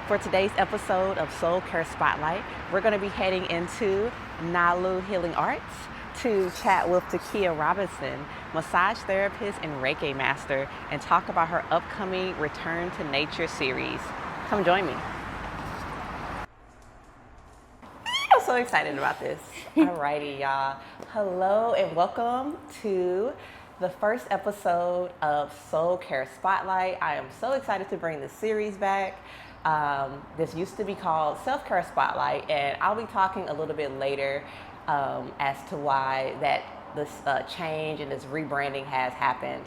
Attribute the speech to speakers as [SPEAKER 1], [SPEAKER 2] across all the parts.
[SPEAKER 1] For today's episode of Soul Care Spotlight, we're going to be heading into Nalu Healing Arts to chat with Taqiyya Robison, massage therapist and Reiki master, and talk about her upcoming Return to Nature series. Come join me. I'm so excited about this. Alrighty, y'all. Hello and welcome to the first episode of Soul Care Spotlight. I am so excited to bring this series back. This used to be called Self Care Spotlight, and I'll be talking a little bit later as to why this change and this rebranding has happened.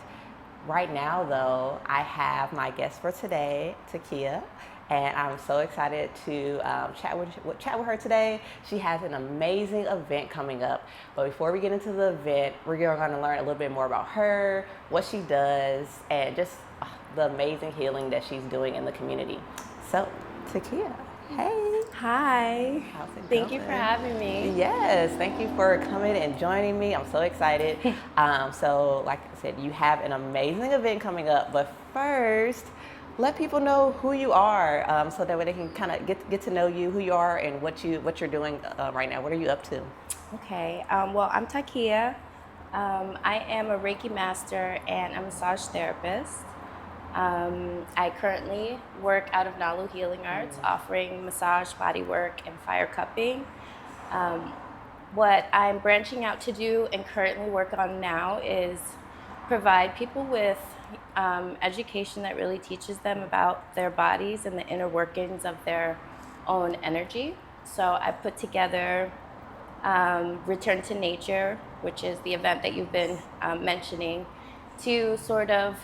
[SPEAKER 1] Right now, though, I have my guest for today, Taqiyya, and I'm so excited to chat with her today. She has an amazing event coming up, but before we get into the event, we're going to learn a little bit more about her, what she does, and just the amazing healing that she's doing in the community. So, Taqiyya, hey.
[SPEAKER 2] Hi.
[SPEAKER 1] How's it
[SPEAKER 2] Thank
[SPEAKER 1] going?
[SPEAKER 2] you for having me.
[SPEAKER 1] Yes, thank you for coming and joining me. I'm so excited. So, like I said, you have an amazing event coming up, but first, let people know who you are, so that way they can kind of get to know you, who you are, and what you're doing right now. What are you up to?
[SPEAKER 2] Okay. Well, I'm Taqiyya. I am a Reiki master and a massage therapist. I currently work out of Nalu Healing Arts, offering massage, body work, and fire cupping. What I'm branching out to do and currently work on now is provide people with education that really teaches them about their bodies and the inner workings of their own energy. So I put together Return to Nature, which is the event that you've been mentioning, to sort of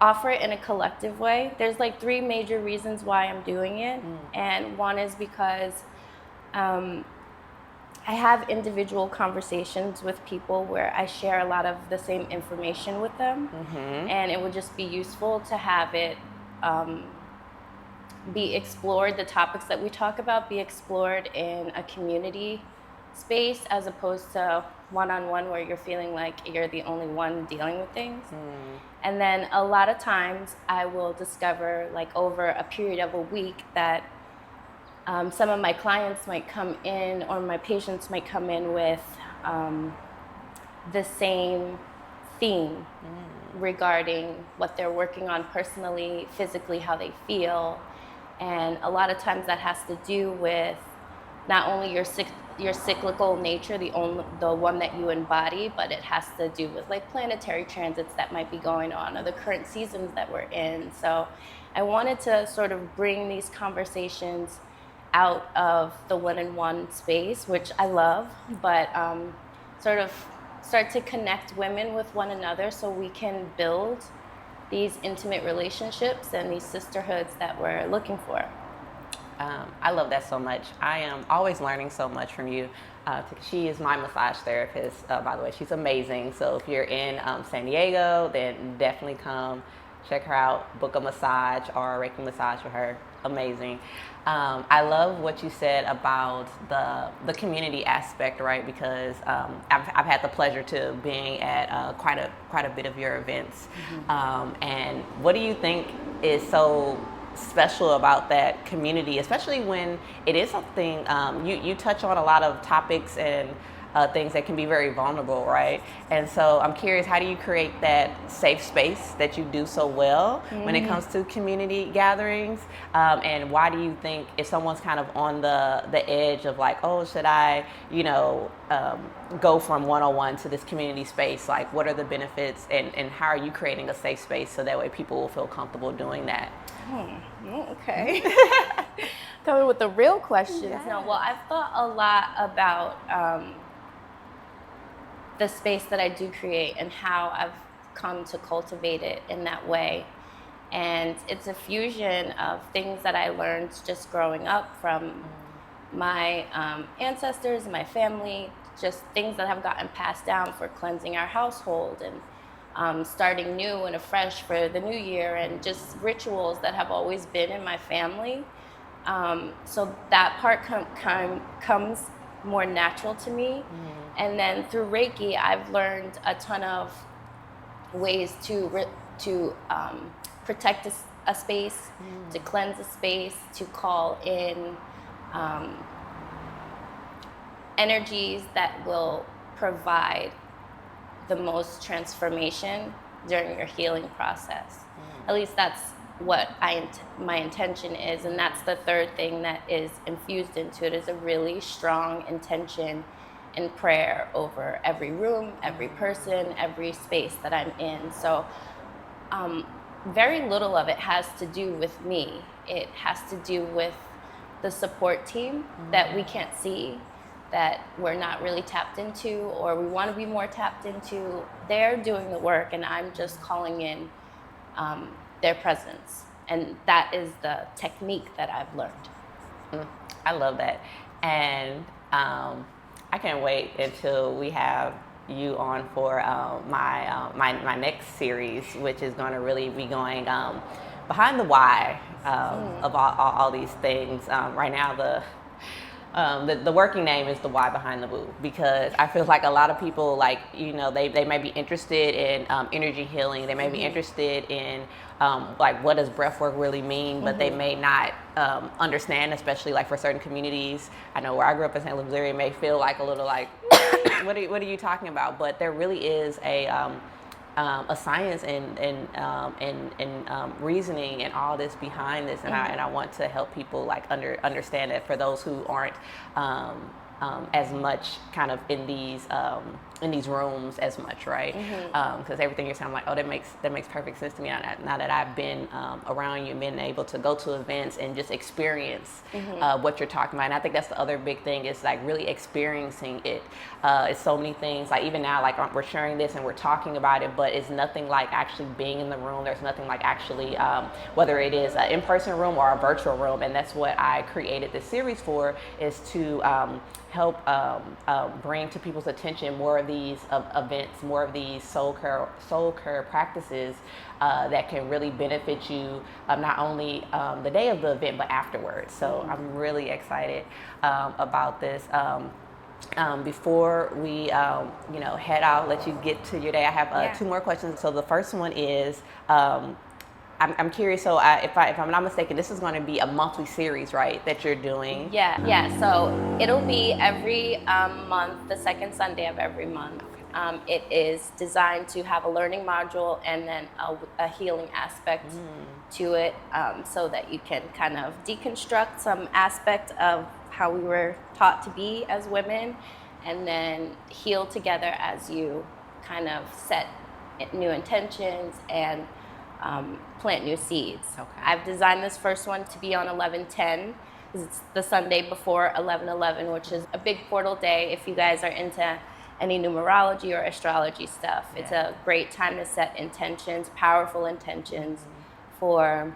[SPEAKER 2] offer it in a collective way. There's like three major reasons why I'm doing it. And one is because I have individual conversations with people where I share a lot of the same information with them. And it would just be useful to have it be explored, the topics that we talk about be explored in a community space as opposed to one-on-one where you're feeling like you're the only one dealing with things. And then a lot of times I will discover, like over a period of a week, that some of my clients might come in or my patients might come in with the same theme regarding what they're working on personally, physically, how they feel. And a lot of times that has to do with not only your cyclical nature, the one that you embody, but it has to do with like planetary transits that might be going on or the current seasons that we're in. So I wanted to sort of bring these conversations out of the one-on-one space, which I love, but sort of start to connect women with one another so we can build these intimate relationships and these sisterhoods that we're looking for.
[SPEAKER 1] I love that so much. I am always learning so much from you. She is my massage therapist, by the way. She's amazing. So if you're in San Diego, then definitely come check her out, book a massage or a Reiki massage with her. Amazing. I love what you said about the community aspect, right? Because I've had the pleasure to being at quite a bit of your events. And what do you think is so special about that community, especially when it is something you touch on a lot of topics and things that can be very vulnerable, right? And so I'm curious, how do you create that safe space that you do so well when it comes to community gatherings? And why do you think if someone's kind of on the edge of like, oh, should I, go from one-on-one to this community space? Like, what are the benefits and how are you creating a safe space so that way people will feel comfortable doing that?
[SPEAKER 2] Okay. Coming with the real questions. Yeah. No, well, I've thought a lot about the space that I do create and how I've come to cultivate it in that way. And it's a fusion of things that I learned just growing up from my ancestors and my family, just things that have gotten passed down for cleansing our household and starting new and afresh for the new year, and just rituals that have always been in my family. So that part comes more natural to me. And then through Reiki, I've learned a ton of ways to protect a space, to cleanse a space, to call in energies that will provide the most transformation during your healing process. At least that's what my intention is, and that's the third thing that is infused into it, is a really strong intention and prayer over every room, every person, every space that I'm in. So very little of it has to do with me. It has to do with the support team that we can't see, that we're not really tapped into, or we want to be more tapped into. They're doing the work, and I'm just calling in their presence. And that is the technique that I've learned.
[SPEAKER 1] I love that. And I can't wait until we have you on for my next series, which is going to really be going behind the why of all these things. Right now, the working name is the why behind the woo, because I feel like a lot of people, like, you know, they may be interested in energy healing, they may be interested in like, what does breath work really mean, but they may not understand, especially like for certain communities. I know where I grew up in St. Louis, Missouri, it may feel like a little like, what are you talking about? But there really is a science and reasoning and all this behind this, and I want to help people like understand it, for those who aren't as much kind of in these rooms as much, right? Because everything you're saying, I'm like, oh, that makes perfect sense to me now that I've been around you, been able to go to events and just experience what you're talking about. And I think that's the other big thing, is like really experiencing it. It's so many things, like even now, like we're sharing this and we're talking about it, but it's nothing like actually being in the room. There's nothing like actually, whether it is an in-person room or a virtual room. And that's what I created this series for, is to help bring to people's attention more of these events, more of these soul care practices that can really benefit you, not only the day of the event, but afterwards. So I'm really excited about this. Before we head out, let you get to your day, I have 2 more questions. So the first one is, I'm curious, so if I'm not mistaken, this is going to be a monthly series, right, that you're doing?
[SPEAKER 2] Yeah, so it'll be every month, the second Sunday of every month. It is designed to have a learning module and then a healing aspect to it, so that you can kind of deconstruct some aspect of how we were taught to be as women, and then heal together as you kind of set new intentions and plant new seeds.
[SPEAKER 1] Okay.
[SPEAKER 2] I've designed this first one to be on 11/10. It's the Sunday before 11/11, which is a big portal day if you guys are into any numerology or astrology stuff. Yeah. It's a great time to set intentions, powerful intentions for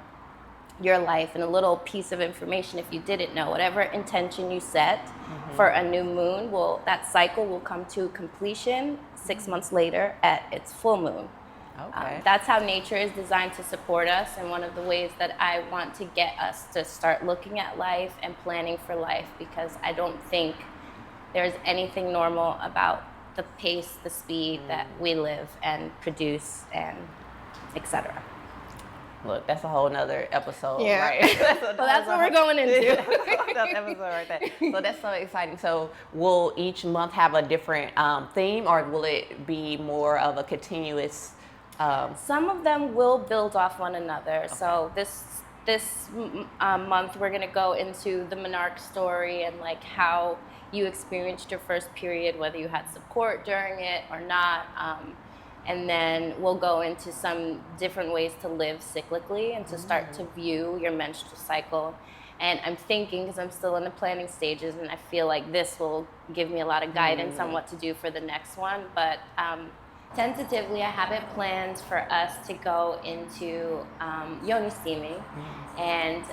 [SPEAKER 2] your life. And a little piece of information, if you didn't know, whatever intention you set for a new moon, that cycle will come to completion 6 months later at its full moon.
[SPEAKER 1] Okay.
[SPEAKER 2] That's how nature is designed to support us, and one of the ways that I want to get us to start looking at life and planning for life, because I don't think there's anything normal about the pace, the speed that we live and produce, and etc.
[SPEAKER 1] Look, that's a whole nother episode,
[SPEAKER 2] Yeah.
[SPEAKER 1] right?
[SPEAKER 2] That's what we're going into.
[SPEAKER 1] That's episode right there. So that's so exciting. So will each month have a different theme, or will it be more of a continuous?
[SPEAKER 2] Some of them will build off one another. Okay. So this month we're going to go into the monarch story and like how you experienced your first period, whether you had support during it or not. And then we'll go into some different ways to live cyclically and to start to view your menstrual cycle. And I'm thinking, because I'm still in the planning stages, and I feel like this will give me a lot of guidance on what to do for the next one. But tentatively, I have it planned for us to go into yoni steaming and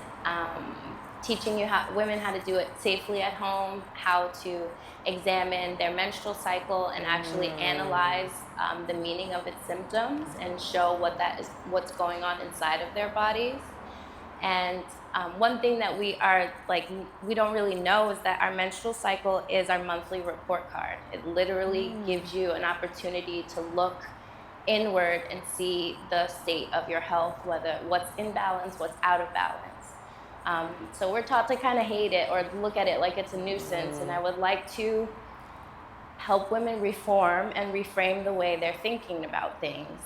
[SPEAKER 2] teaching women how to do it safely at home, how to examine their menstrual cycle and actually analyze the meaning of its symptoms and show what's going on inside of their bodies. And one thing that we don't really know is that our menstrual cycle is our monthly report card. It literally gives you an opportunity to look inward and see the state of your health, whether what's in balance, what's out of balance. So we're taught to kind of hate it or look at it like it's a nuisance, and I would like to help women reform and reframe the way they're thinking about things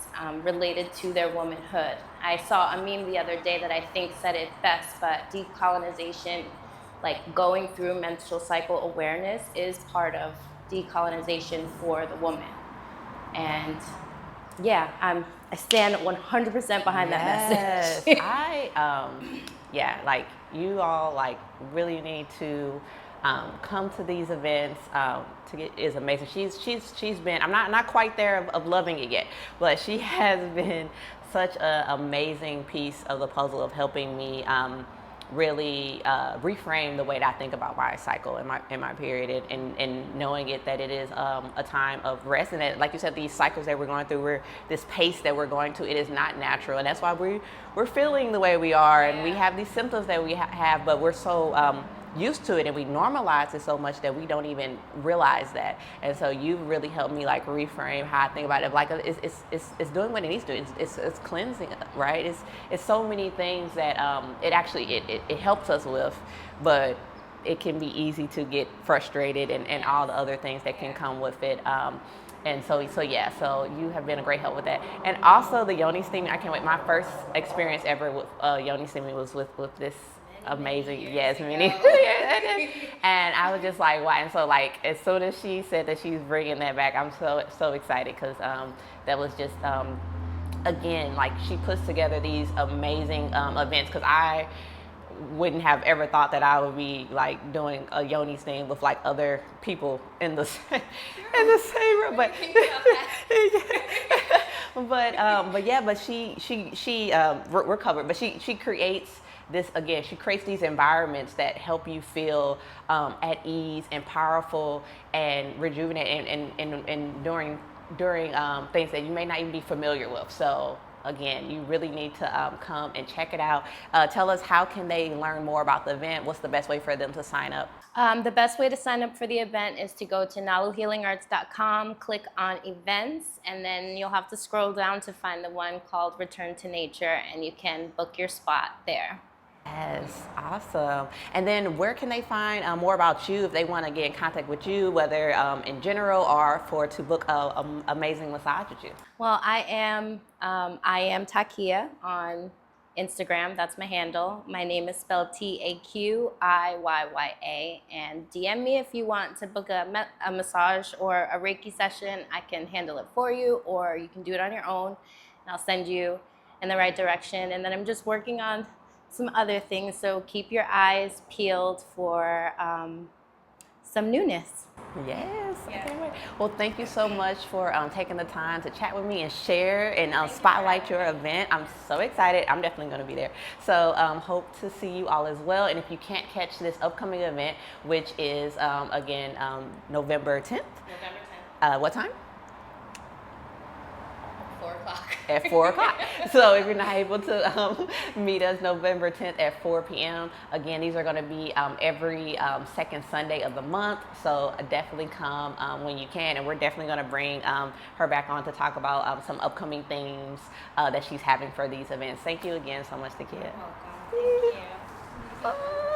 [SPEAKER 2] related to their womanhood. I saw a meme the other day that I think said it best, but decolonization, like going through menstrual cycle awareness, is part of decolonization for the woman. And yeah, I stand 100% behind that message.
[SPEAKER 1] Yeah, like you all like really need to come to these events. To get is amazing. She's been. I'm not quite there of loving it yet, but she has been such an amazing piece of the puzzle of helping me really reframe the way that I think about my cycle and my period, and knowing that it is a time of rest, and that, like you said, these cycles that we're going through, this pace that we're going to, it is not natural, and that's why we're feeling the way we are, and we have these symptoms that we have, but we're so used to it, and we normalize it so much that we don't even realize that. And so you've really helped me like reframe how I think about it. Like it's doing what it needs to do. It's cleansing, right? It's so many things that it helps us with, but it can be easy to get frustrated and all the other things that can come with it. And so you have been a great help with that. And also the yoni steaming, I can't wait. My first experience ever with yoni steaming was with this amazing, yes, mini. And I was just like, wow. And so like, as soon as she said that she's bringing that back, I'm so excited, because that was just, again, like she puts together these amazing events, because I wouldn't have ever thought that I would be like doing a yoni steam with like other people in the same room, but we're covered. But she creates this, again, she creates these environments that help you feel at ease and powerful and rejuvenate, and during things that you may not even be familiar with. So again, you really need to come and check it out. Tell us, how can they learn more about the event? What's the best way for them to sign up?
[SPEAKER 2] The best way to sign up for the event is to go to naluhealingarts.com, click on events, and then you'll have to scroll down to find the one called Return to Nature, and you can book your spot there.
[SPEAKER 1] Yes, awesome. And then where can they find more about you if they want to get in contact with you, whether in general or to book an amazing massage with you?
[SPEAKER 2] Well, I am Taqiyya on Instagram. That's my handle. My name is spelled Taqiyya, and DM me if you want to book a massage or a Reiki session. I can handle it for you, or you can do it on your own, and I'll send you in the right direction. And then I'm just working on some other things, so keep your eyes peeled for some newness.
[SPEAKER 1] Yes, I can't wait. Well, thank you so much for taking the time to chat with me and share and spotlight your event. I'm so excited. I'm definitely going to be there. So hope to see you all as well. And if you can't catch this upcoming event, which is again November 10th.
[SPEAKER 2] November 10th.
[SPEAKER 1] What time?
[SPEAKER 2] 4 o'clock.
[SPEAKER 1] At 4 o'clock. So if you're not able to meet us November 10th at 4 p.m., again, these are going to be every second Sunday of the month. So definitely come when you can. And we're definitely going to bring her back on to talk about some upcoming things that she's having for these events. Thank you again so much, Taqiyya.
[SPEAKER 2] You're welcome. Thank you.